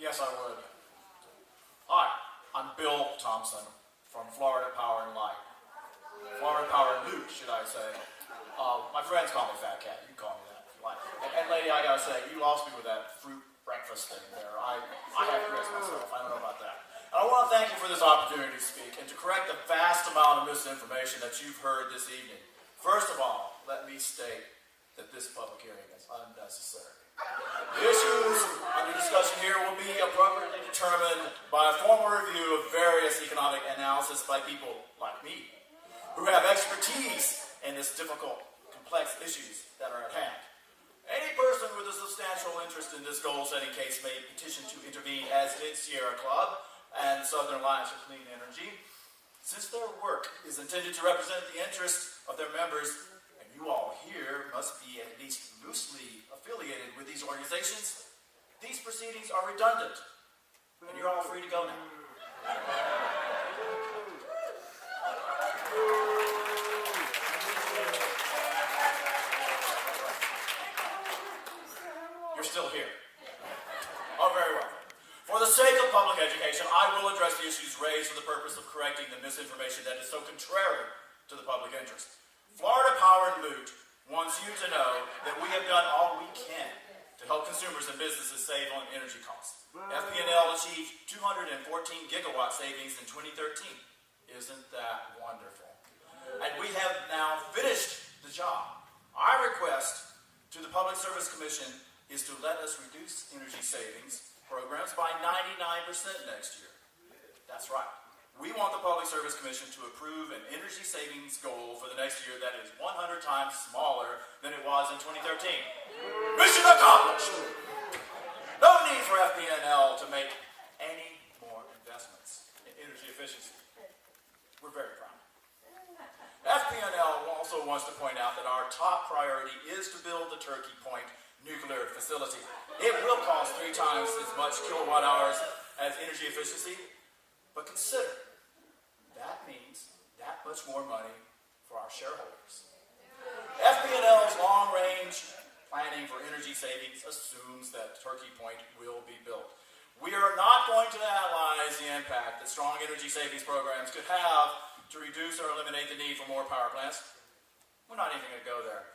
Yes, I would. Hi, I'm Bill Thompson from Florida Power and Light. Florida Power and Loot, should I say. My friends call me Fat Cat. You can call me that if you like. And lady, I gotta say, you lost me with that fruit breakfast thing there. I have grits myself. I don't know about that. And I want to thank you for this opportunity to speak and to correct the vast amount of misinformation that you've heard this evening. First of all, let me state that this public hearing is unnecessary. The issues under discussion here will be appropriately determined by a formal review of various economic analysis by people like me, who have expertise in this difficult, complex issues that are at hand. Any person with a substantial interest in this goal-setting case may petition to intervene, as did Sierra Club and Southern Alliance for Clean Energy. Since their work is intended to represent the interests of their members, and you all here must be at least loosely affiliated with these organizations, these proceedings are redundant, and you're all free to go now. You're still here. Oh, very well. For the sake of public education, I will address the issues raised for the purpose of correcting the misinformation that is so contrary to the public interest. Florida Power and Loot wants you to know that we have done all we can to help consumers and businesses save on energy costs. FP&L achieved 214 gigawatt savings in 2013. Isn't that wonderful? And we have now finished the job. Our request to the Public Service Commission is to let us reduce energy savings programs by 99% next year. That's right. We want the Public Service Commission to approve an energy savings goal for the next year that is 100 times smaller than it was in 2013. Mission accomplished! No need for FP&L to make any more investments in energy efficiency. We're very proud. FP&L also wants to point out that our top priority is to build the Turkey Point nuclear facility. It will cost 3 times as much kilowatt hours as energy efficiency, but consider that means that much more money for our shareholders. FP&L's long-range planning for energy savings assumes that Turkey Point will be built. We are not going to analyze the impact that strong energy savings programs could have to reduce or eliminate the need for more power plants. We're not even going to go there.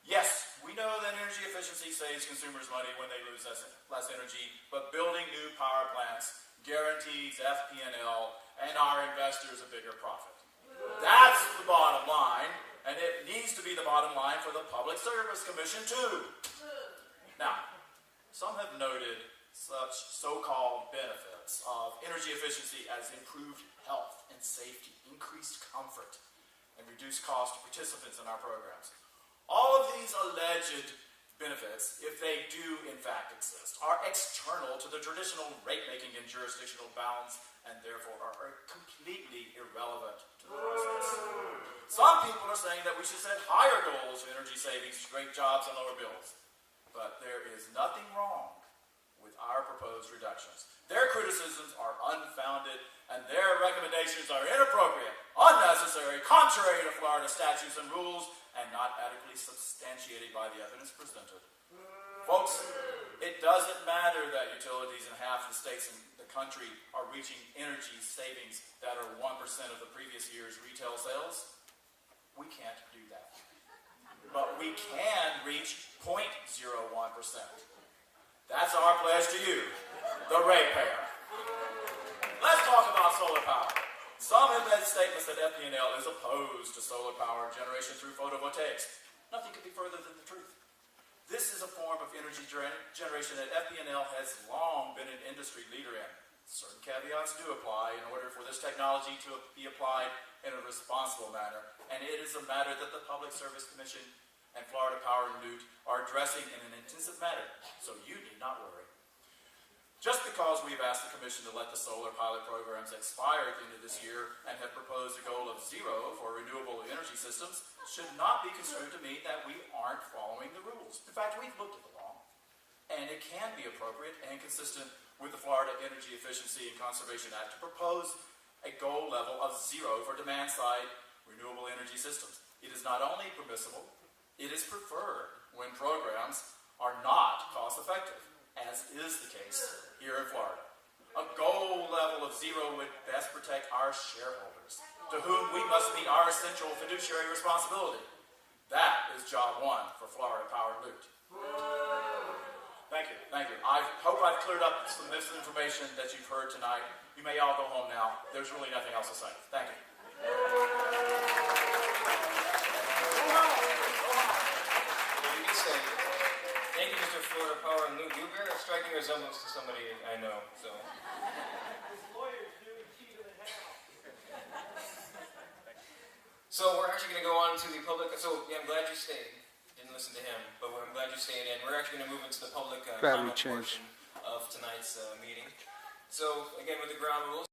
Yes, we know that energy efficiency saves consumers money when they lose less energy, but building new power plants guarantees FP&L and our investors a bigger profit. That's the bottom line, and it needs to be the bottom line for the Public Service Commission too. Now, some have noted such so-called benefits of energy efficiency as improved health and safety, increased comfort, and reduced cost to participants in our programs. All of these alleged benefits, if they do in fact exist, are external to the traditional rate-making and jurisdictional bounds, and therefore are completely irrelevant to the process. Some people are saying that we should set higher goals for energy savings, great jobs, and lower bills. But there is nothing wrong with our proposed reductions. Their criticisms are unfounded, and their recommendations are inappropriate, unnecessary, contrary to Florida statutes and rules, and not adequately substantiated by the evidence presented. Folks, it doesn't matter that utilities in half the states in the country are reaching energy savings that are 1% of the previous year's retail sales. We can't do that. But we can reach 0.01%. That's our pledge to you, the ratepayer. Let's talk about solar power. Some have made statements that FP&L is opposed to solar power generation through photovoltaics. Nothing could be further than the truth. This is a form of energy generation that FP&L has long been an industry leader in. Certain caveats do apply in order for this technology to be applied in a responsible manner, and it is a matter that the Public Service Commission and Florida Power and Loot are addressing in an intensive manner, so you need not worry. Just because we've asked the Commission to let the solar pilot programs expire at the end of this year and have proposed a goal of 0 for renewable energy systems should not be construed to mean that we aren't following the rules. In fact, we've looked at the law, and it can be appropriate and consistent with the Florida Energy Efficiency and Conservation Act to propose a goal level of 0 for demand-side renewable energy systems. It is not only permissible, it is preferred when programs are not cost-effective, as is the case here in here in Florida. A goal level of 0 would best protect our shareholders, to whom we must meet our essential fiduciary responsibility. That is job 1 for Florida Power & Loot. Thank you, thank you. I hope I've cleared up some misinformation that you've heard tonight. You may all go home now. There's really nothing else to say. Thank you. You can say, thank you, Mr. Florida Power and Loot. You bear a striking resemblance to somebody I know, so. So we're actually going to go on to the public. So yeah, I'm glad you stayed. Didn't listen to him, but I'm glad you stayed in. We're actually going to move into the public comment portion of tonight's meeting. So again, with the ground rules.